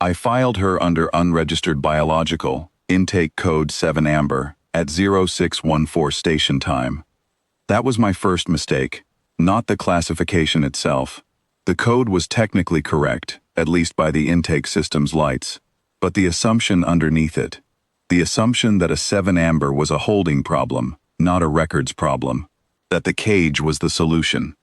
I filed her under unregistered biological, intake code 7 Amber, at 0614 station time. That was my first mistake, not the classification itself. The code was technically correct, at least by the intake system's lights, but the assumption underneath it, the assumption that a 7 Amber was a holding problem, not a records problem, that the cage was the solution.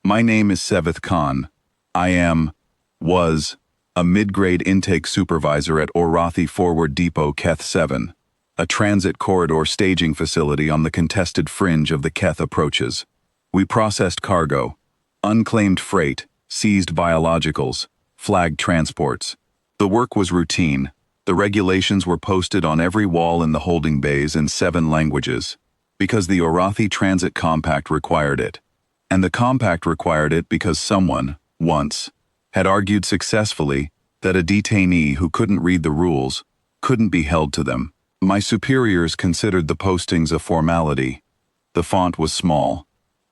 My name is Seveth Khan. I was, a mid-grade intake supervisor at Orrathi Forward Depot Keth-7, a transit corridor staging facility on the contested fringe of the Keth approaches. We processed cargo, unclaimed freight, seized biologicals, flagged transports. The work was routine. The regulations were posted on every wall in the holding bays in 7 languages, because the Orrathi Transit Compact required it. And the compact required it because someone, once, had argued successfully that a detainee who couldn't read the rules couldn't be held to them. My superiors considered the postings a formality. The font was small.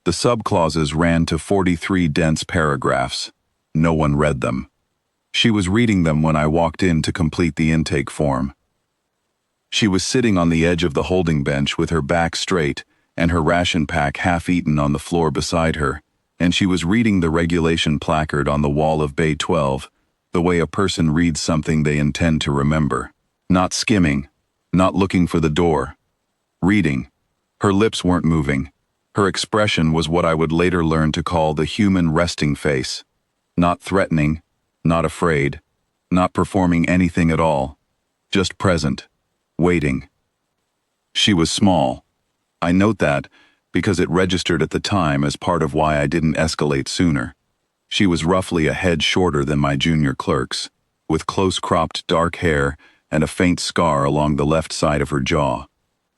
The subclauses ran to 43 dense paragraphs. No one read them. She was reading them when I walked in to complete the intake form. She was sitting on the edge of the holding bench with her back straight and her ration pack half-eaten on the floor beside her, and she was reading the regulation placard on the wall of Bay 12, the way a person reads something they intend to remember. Not skimming, not looking for the door. Reading. Her lips weren't moving. Her expression was what I would later learn to call the human resting face. Not threatening, not afraid, not performing anything at all. Just present, waiting. She was small. I note that because it registered at the time as part of why I didn't escalate sooner. She was roughly a head shorter than my junior clerks, with close-cropped dark hair and a faint scar along the left side of her jaw.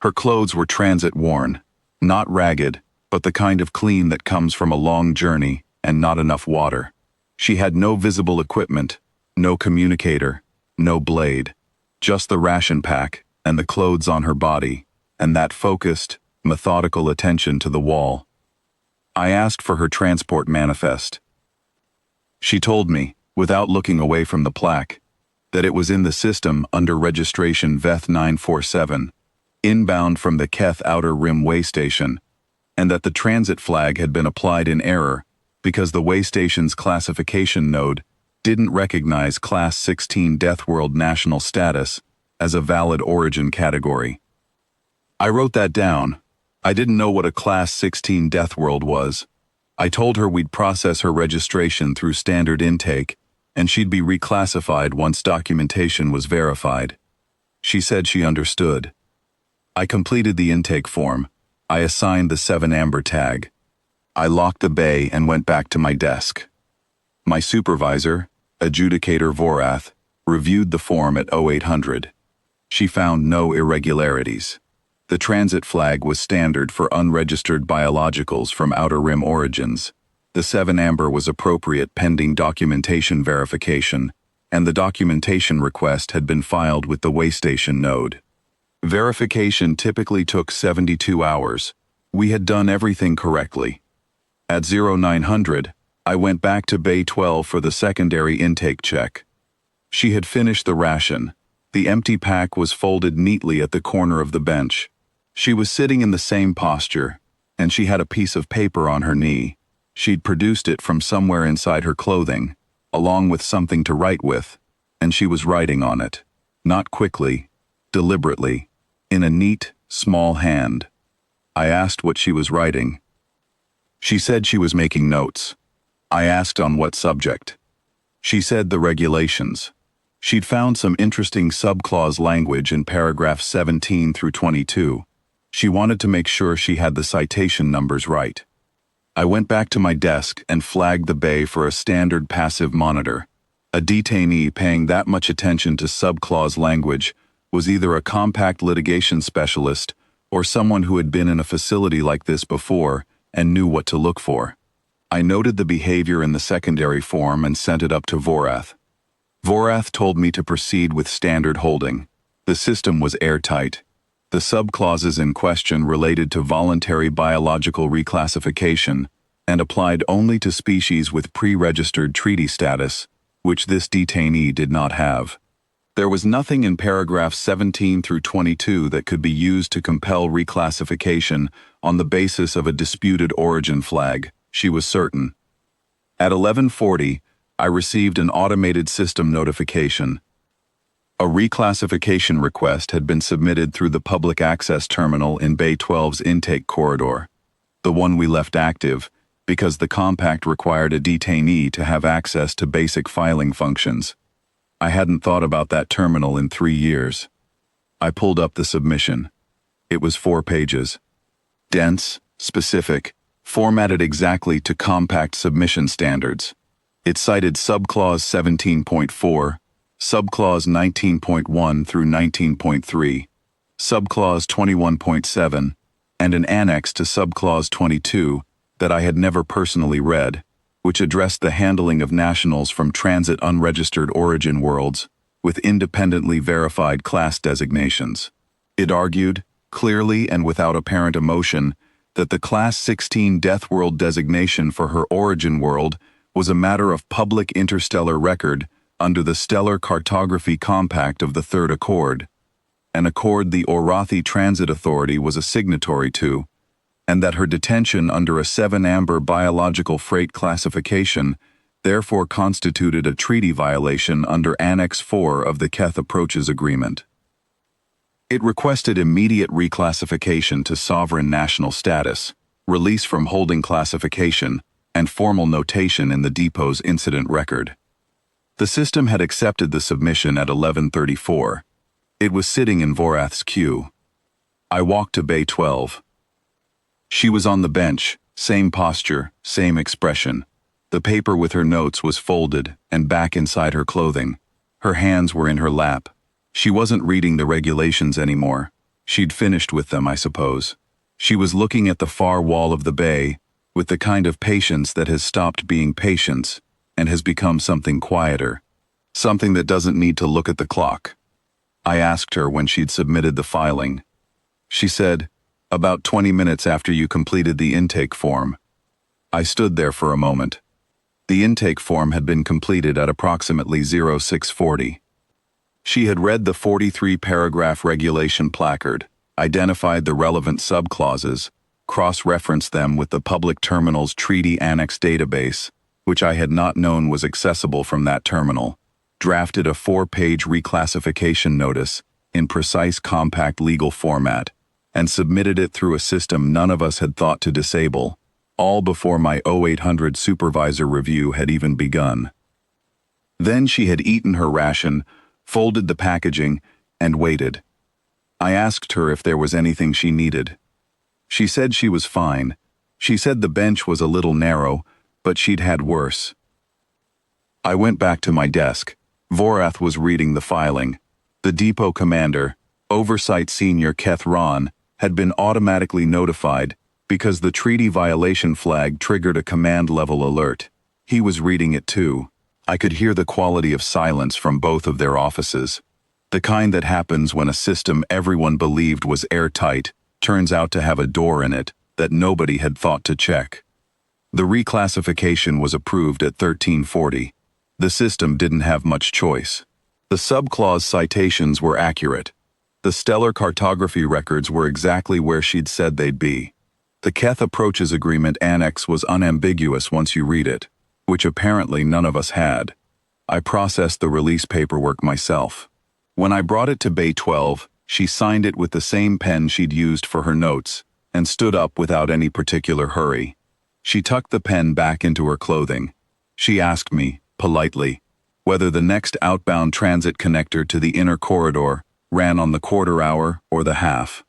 Her clothes were transit-worn, not ragged, but the kind of clean that comes from a long journey and not enough water. She had no visible equipment, no communicator, no blade, just the ration pack and the clothes on her body, and that focused, methodical attention to the wall. I asked for her transport manifest. She told me, without looking away from the plaque, that it was in the system under registration VETH 947, inbound from the Keth Outer Rim way station, and that the transit flag had been applied in error because the way station's classification node didn't recognize Class 16 Deathworld national status as a valid origin category. I wrote that down. I didn't know what a Class 16 Deathworld was. I told her we'd process her registration through standard intake, and she'd be reclassified once documentation was verified. She said she understood. I completed the intake form. I assigned the 7 Amber tag. I locked the bay and went back to my desk. My supervisor, adjudicator Orrathi, reviewed the form at 0800. She found no irregularities. The transit flag was standard for unregistered biologicals from Outer Rim origins. The 7 Amber was appropriate pending documentation verification, and the documentation request had been filed with the waystation node. Verification typically took 72 hours. We had done everything correctly. At 0900, I went back to Bay 12 for the secondary intake check. She had finished the ration. The empty pack was folded neatly at the corner of the bench. She was sitting in the same posture, and she had a piece of paper on her knee. She'd produced it from somewhere inside her clothing, along with something to write with, and she was writing on it. Not quickly, deliberately, in a neat, small hand. I asked what she was writing. She said she was making notes. I asked on what subject. She said the regulations. She'd found some interesting subclause language in paragraphs 17 through 22. She wanted to make sure she had the citation numbers right. I went back to my desk and flagged the bay for a standard passive monitor. A detainee paying that much attention to subclause language was either a compact litigation specialist or someone who had been in a facility like this before and knew what to look for. I noted the behavior in the secondary form and sent it up to Orrathi. Orrathi told me to proceed with standard holding. The system was airtight. The subclauses in question related to voluntary biological reclassification and applied only to species with pre-registered treaty status, which this detainee did not have. There was nothing in paragraphs 17 through 22 that could be used to compel reclassification on the basis of a disputed origin flag, she was certain. At 11:40, I received an automated system notification. A reclassification request had been submitted through the public access terminal in Bay 12's intake corridor, the one we left active, because the compact required a detainee to have access to basic filing functions. I hadn't thought about that terminal in 3 years. I pulled up the submission. It was 4 pages. Dense, specific, formatted exactly to compact submission standards. It cited subclause 17.4, subclause 19.1 through 19.3, subclause 21.7, and an annex to subclause 22 that I had never personally read, which addressed the handling of nationals from transit unregistered origin worlds with independently verified class designations. It argued, clearly and without apparent emotion, that the Class 16 Deathworld designation for her origin world was a matter of public interstellar record under the Stellar Cartography Compact of the Third Accord, an accord the Orrathi Transit Authority was a signatory to, and that her detention under a 7 Amber biological freight classification therefore constituted a treaty violation under Annex 4 of the Keth Approaches Agreement. It requested immediate reclassification to sovereign national status, release from holding classification, and formal notation in the depot's incident record. The system had accepted the submission at 11:34. It was sitting in Orrath's queue. I walked to Bay 12. She was on the bench, same posture, same expression. The paper with her notes was folded and back inside her clothing. Her hands were in her lap. She wasn't reading the regulations anymore. She'd finished with them, I suppose. She was looking at the far wall of the bay, with the kind of patience that has stopped being patience and has become something quieter, something that doesn't need to look at the clock. I asked her when she'd submitted the filing. She said, "About 20 minutes after you completed the intake form." I stood there for a moment. The intake form had been completed at approximately 0640. She had read the 43-paragraph regulation placard, identified the relevant subclauses, cross-referenced them with the Public Terminal's Treaty Annex database, which I had not known was accessible from that terminal, drafted a 4-page reclassification notice in precise compact legal format, and submitted it through a system none of us had thought to disable, all before my 0800 supervisor review had even begun. Then she had eaten her ration, folded the packaging, and waited. I asked her if there was anything she needed. She said she was fine. She said the bench was a little narrow, but she'd had worse. I went back to my desk. Orrath was reading the filing. The depot commander, Oversight Senior Keth-7, had been automatically notified because the treaty violation flag triggered a command-level alert. He was reading it too. I could hear the quality of silence from both of their offices. The kind that happens when a system everyone believed was airtight turns out to have a door in it that nobody had thought to check. The reclassification was approved at 1340. The system didn't have much choice. The subclause citations were accurate. The stellar cartography records were exactly where she'd said they'd be. The Keth Approaches Agreement Annex was unambiguous once you read it, which apparently none of us had. I processed the release paperwork myself. When I brought it to Bay 12, she signed it with the same pen she'd used for her notes and stood up without any particular hurry. She tucked the pen back into her clothing. She asked me, politely, whether the next outbound transit connector to the inner corridor ran on the quarter hour or the half.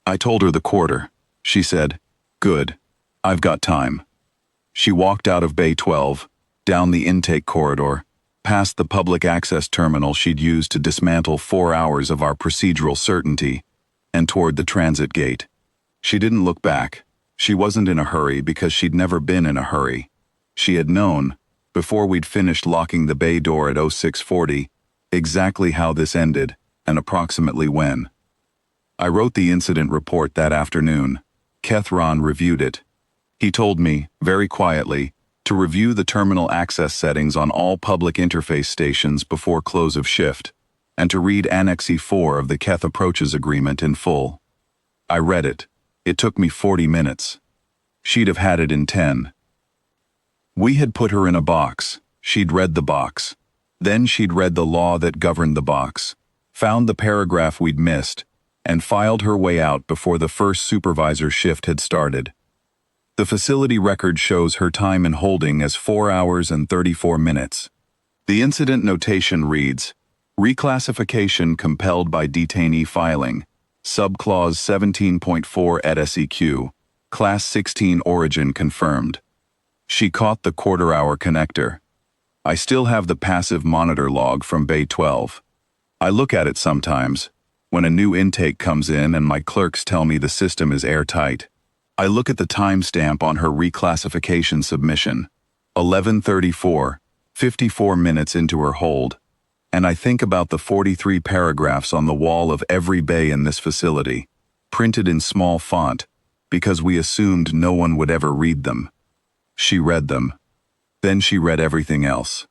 I told her the quarter. She said, "Good. I've got time." She walked out of Bay 12, down the intake corridor, past the public access terminal she'd used to dismantle 4 hours of our procedural certainty, and toward the transit gate. She didn't look back. She wasn't in a hurry because she'd never been in a hurry. She had known, before we'd finished locking the bay door at 0640, exactly how this ended and approximately when. I wrote the incident report that afternoon. Keth-7 reviewed it. He told me, very quietly, to review the terminal access settings on all public interface stations before close of shift, and to read Annex E4 of the Keth Approaches Agreement in full. I read it. It took me 40 minutes. She'd have had it in 10. We had put her in a box. She'd read the box. Then she'd read the law that governed the box, found the paragraph we'd missed, and filed her way out before the first supervisor shift had started. The facility record shows her time in holding as 4 hours and 34 minutes. The incident notation reads, reclassification compelled by detainee filing, subclause 17.4 at SEQ, class 16 origin confirmed. She caught the quarter-hour connector. I still have the passive monitor log from Bay 12. I look at it sometimes, when a new intake comes in and my clerks tell me the system is airtight. I look at the timestamp on her reclassification submission, 11:34, 54 minutes into her hold, and I think about the 43 paragraphs on the wall of every bay in this facility, printed in small font, because we assumed no one would ever read them. She read them. Then she read everything else.